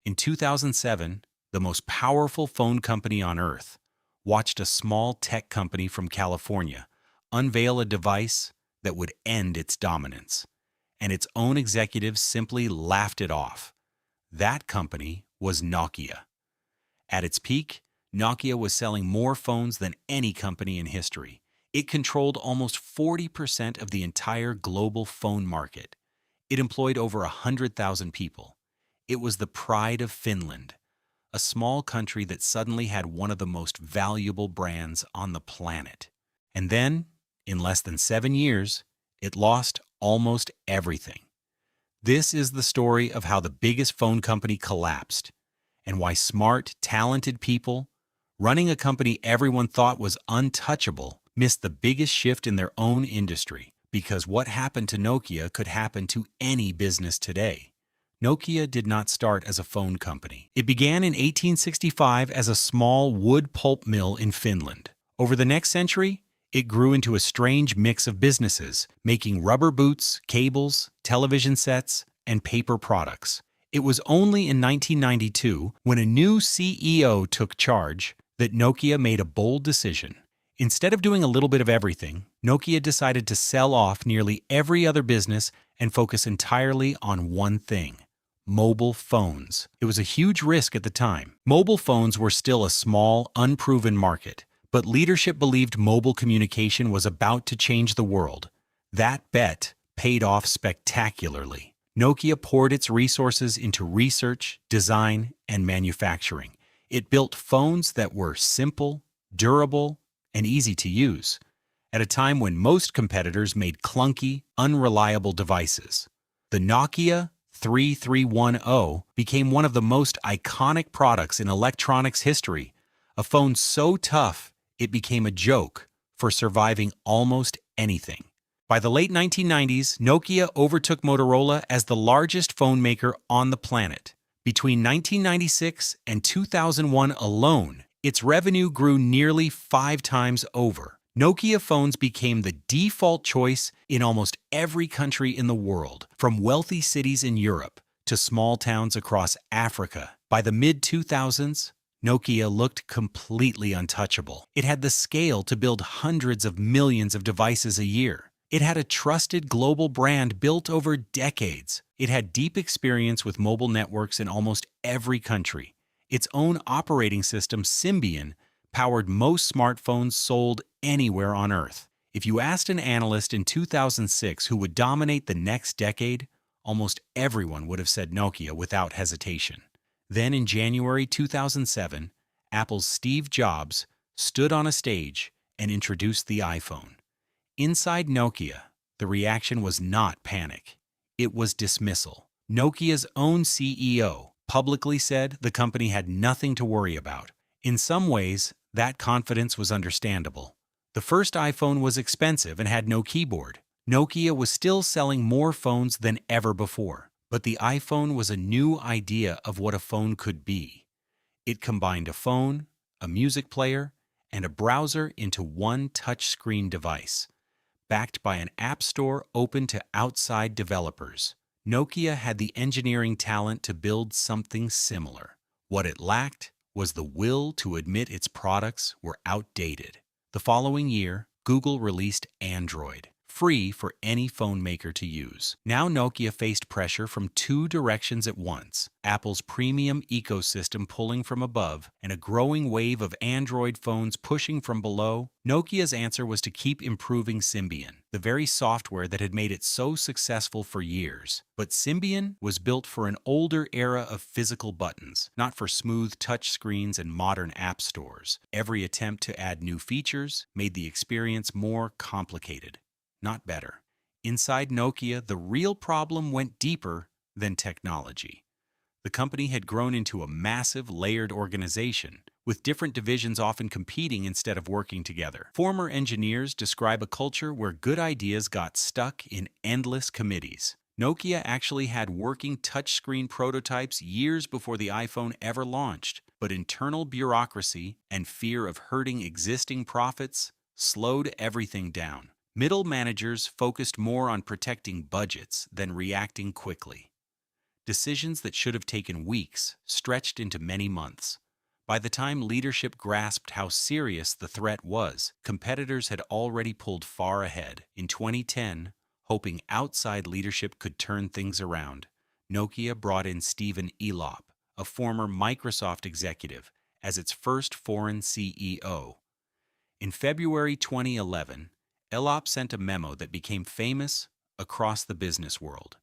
In 2007, the most powerful phone company on earth watched a small tech company from California unveil a device that would end its dominance, and its own executives simply laughed it off. That company was Nokia. At its peak, Nokia was selling more phones than any company in history. It controlled almost 40% of the entire global phone market. It employed over 100,000 people. It was the pride of Finland, a small country that suddenly had one of the most valuable brands on the planet. And then, in less than 7 years, it lost almost everything. This is the story of how the biggest phone company collapsed, and why smart, talented people running a company everyone thought was untouchable missed the biggest shift in their own industry, because what happened to Nokia could happen to any business today. Nokia did not start as a phone company. It began in 1865 as a small wood pulp mill in Finland. Over the next century, it grew into a strange mix of businesses, making rubber boots, cables, television sets, and paper products. It was only in 1992, when a new CEO took charge, that Nokia made a bold decision. Instead of doing a little bit of everything, Nokia decided to sell off nearly every other business and focus entirely on one thing: mobile phones. It was a huge risk at the time. Mobile phones were still a small, unproven market, but leadership believed mobile communication was about to change the world. That bet paid off spectacularly. Nokia poured its resources into research, design, and manufacturing. It built phones that were simple, durable, and easy to use, at a time when most competitors made clunky, unreliable devices. The Nokia 3310 became one of the most iconic products in electronics history, a phone so tough it became a joke for surviving almost anything. By the late 1990s, Nokia overtook Motorola as the largest phone maker on the planet. Between 1996 and 2001 alone, its revenue grew nearly 5 times over. Nokia phones became the default choice in almost every country in the world, from wealthy cities in Europe to small towns across Africa. By the mid-2000s, Nokia looked completely untouchable. It had the scale to build hundreds of millions of devices a year. It had a trusted global brand built over decades. It had deep experience with mobile networks in almost every country. Its own operating system, Symbian, powered most smartphones sold anywhere on Earth. If you asked an analyst in 2006 who would dominate the next decade, almost everyone would have said Nokia without hesitation. Then in January 2007, Apple's Steve Jobs stood on a stage and introduced the iPhone. Inside Nokia, the reaction was not panic. It was dismissal. Nokia's own CEO publicly said the company had nothing to worry about. In some ways, that confidence was understandable. The first iPhone was expensive and had no keyboard. Nokia was still selling more phones than ever before, but the iPhone was a new idea of what a phone could be. It combined a phone, a music player, and a browser into one touchscreen device, backed by an app store open to outside developers. Nokia had the engineering talent to build something similar. What it lacked was the will to admit its products were outdated. The following year, Google released Android, free for any phone maker to use. Now Nokia faced pressure from two directions at once: Apple's premium ecosystem pulling from above and a growing wave of Android phones pushing from below. Nokia's answer was to keep improving Symbian, the very software that had made it so successful for years. But Symbian was built for an older era of physical buttons, not for smooth touchscreens and modern app stores. Every attempt to add new features made the experience more complicated, not better. Inside Nokia, the real problem went deeper than technology. The company had grown into a massive, layered organization, with different divisions often competing instead of working together. Former engineers describe a culture where good ideas got stuck in endless committees. Nokia actually had working touchscreen prototypes years before the iPhone ever launched, but internal bureaucracy and fear of hurting existing profits slowed everything down. Middle managers focused more on protecting budgets than reacting quickly. Decisions that should have taken weeks stretched into many months. By the time leadership grasped how serious the threat was, competitors had already pulled far ahead. In 2010, hoping outside leadership could turn things around, Nokia brought in Stephen Elop, a former Microsoft executive, as its first foreign CEO. In February 2011, Elop sent a memo that became famous across the business world.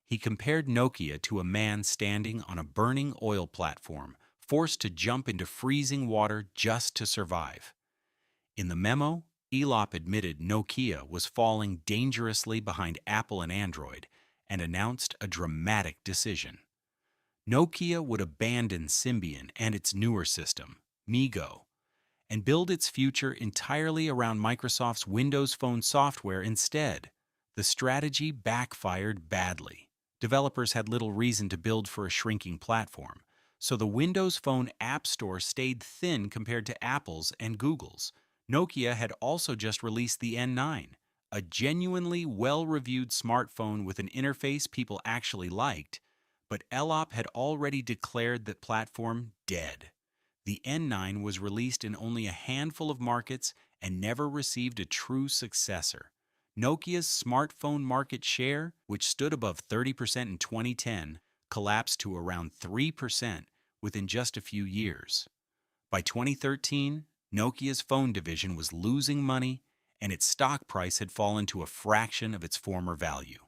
He compared Nokia to a man standing on a burning oil platform, forced to jump into freezing water just to survive. In the memo, Elop admitted Nokia was falling dangerously behind Apple and Android and announced a dramatic decision. Nokia would abandon Symbian and its newer system, MeeGo, and build its future entirely around Microsoft's Windows Phone software instead. The strategy backfired badly. Developers had little reason to build for a shrinking platform, so the Windows Phone App Store stayed thin compared to Apple's and Google's. Nokia had also just released the N9, a genuinely well-reviewed smartphone with an interface people actually liked, but Elop had already declared that platform dead. The N9 was released in only a handful of markets and never received a true successor. Nokia's smartphone market share, which stood above 30% in 2010, collapsed to around 3% within just a few years. By 2013, Nokia's phone division was losing money, and its stock price had fallen to a fraction of its former value.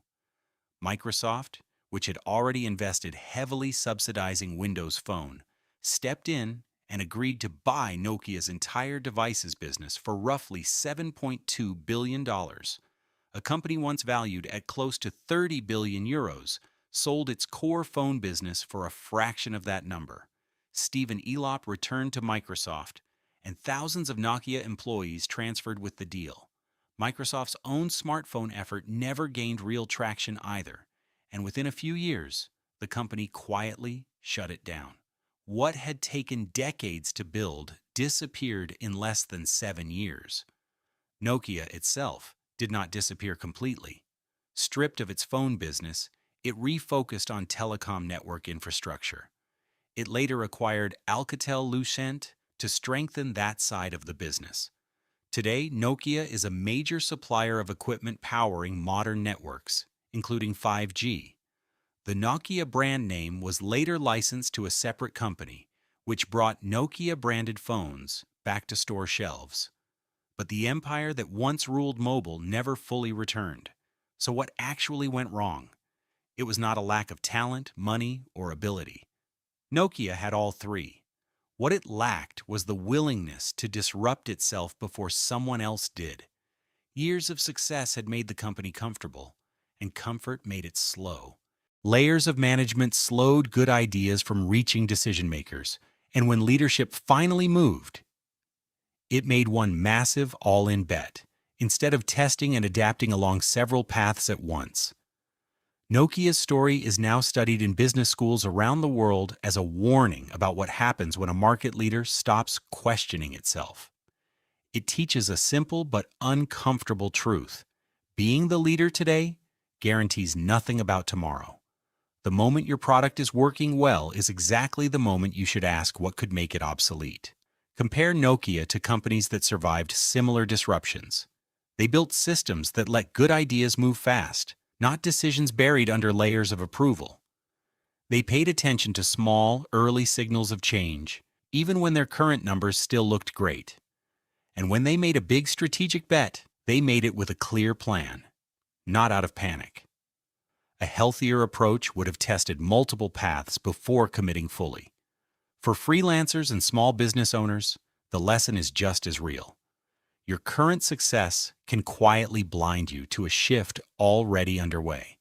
Microsoft, which had already invested heavily subsidizing Windows Phone, stepped in and agreed to buy Nokia's entire devices business for roughly $7.2 billion. A company once valued at close to 30 billion euros sold its core phone business for a fraction of that number. Stephen Elop returned to Microsoft, and thousands of Nokia employees transferred with the deal. Microsoft's own smartphone effort never gained real traction either, and within a few years, the company quietly shut it down. What had taken decades to build disappeared in less than 7 years. Nokia itself did not disappear completely. Stripped of its phone business, it refocused on telecom network infrastructure. It later acquired Alcatel-Lucent to strengthen that side of the business. Today, Nokia is a major supplier of equipment powering modern networks, including 5G. The Nokia brand name was later licensed to a separate company, which brought Nokia-branded phones back to store shelves. But the empire that once ruled mobile never fully returned. So what actually went wrong? It was not a lack of talent, money, or ability. Nokia had all three. What it lacked was the willingness to disrupt itself before someone else did. Years of success had made the company comfortable, and comfort made it slow. Layers of management slowed good ideas from reaching decision-makers, and when leadership finally moved, it made one massive all-in bet, instead of testing and adapting along several paths at once. Nokia's story is now studied in business schools around the world as a warning about what happens when a market leader stops questioning itself. It teaches a simple but uncomfortable truth. Being the leader today guarantees nothing about tomorrow. The moment your product is working well is exactly the moment you should ask what could make it obsolete. Compare Nokia to companies that survived similar disruptions. They built systems that let good ideas move fast, not decisions buried under layers of approval. They paid attention to small, early signals of change, even when their current numbers still looked great. And when they made a big strategic bet, they made it with a clear plan, not out of panic. A healthier approach would have tested multiple paths before committing fully. For freelancers and small business owners, the lesson is just as real. Your current success can quietly blind you to a shift already underway.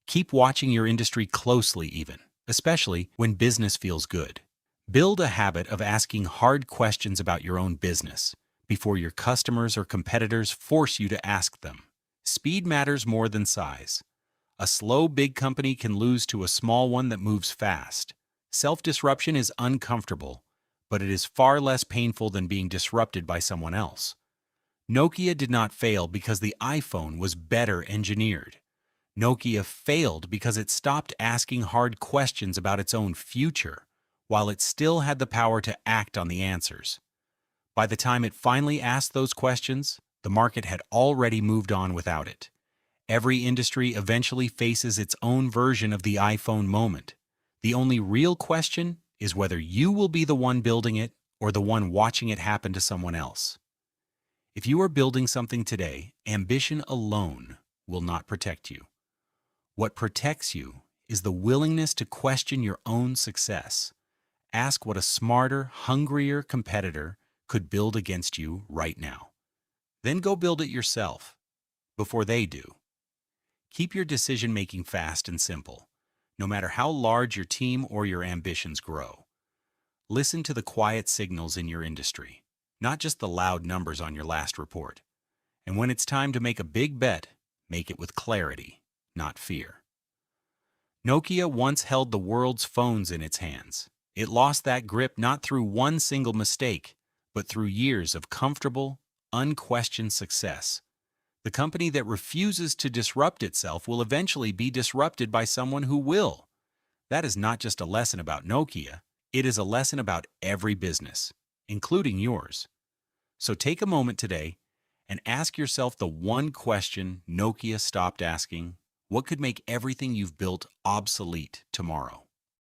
Keep watching your industry closely even, especially when business feels good. Build a habit of asking hard questions about your own business before your customers or competitors force you to ask them. Speed matters more than size. A slow big company can lose to a small one that moves fast. Self-disruption is uncomfortable, but it is far less painful than being disrupted by someone else. Nokia did not fail because the iPhone was better engineered. Nokia failed because it stopped asking hard questions about its own future, while it still had the power to act on the answers. By the time it finally asked those questions, the market had already moved on without it. Every industry eventually faces its own version of the iPhone moment. The only real question is whether you will be the one building it or the one watching it happen to someone else. If you are building something today, ambition alone will not protect you. What protects you is the willingness to question your own success. Ask what a smarter, hungrier competitor could build against you right now. Then go build it yourself before they do. Keep your decision-making fast and simple, no matter how large your team or your ambitions grow. Listen to the quiet signals in your industry, not just the loud numbers on your last report. And when it's time to make a big bet, make it with clarity, not fear. Nokia once held the world's phones in its hands. It lost that grip not through one single mistake, but through years of comfortable, unquestioned success. The company that refuses to disrupt itself will eventually be disrupted by someone who will. That is not just a lesson about Nokia, it is a lesson about every business, including yours. So take a moment today and ask yourself the one question Nokia stopped asking: what could make everything you've built obsolete tomorrow?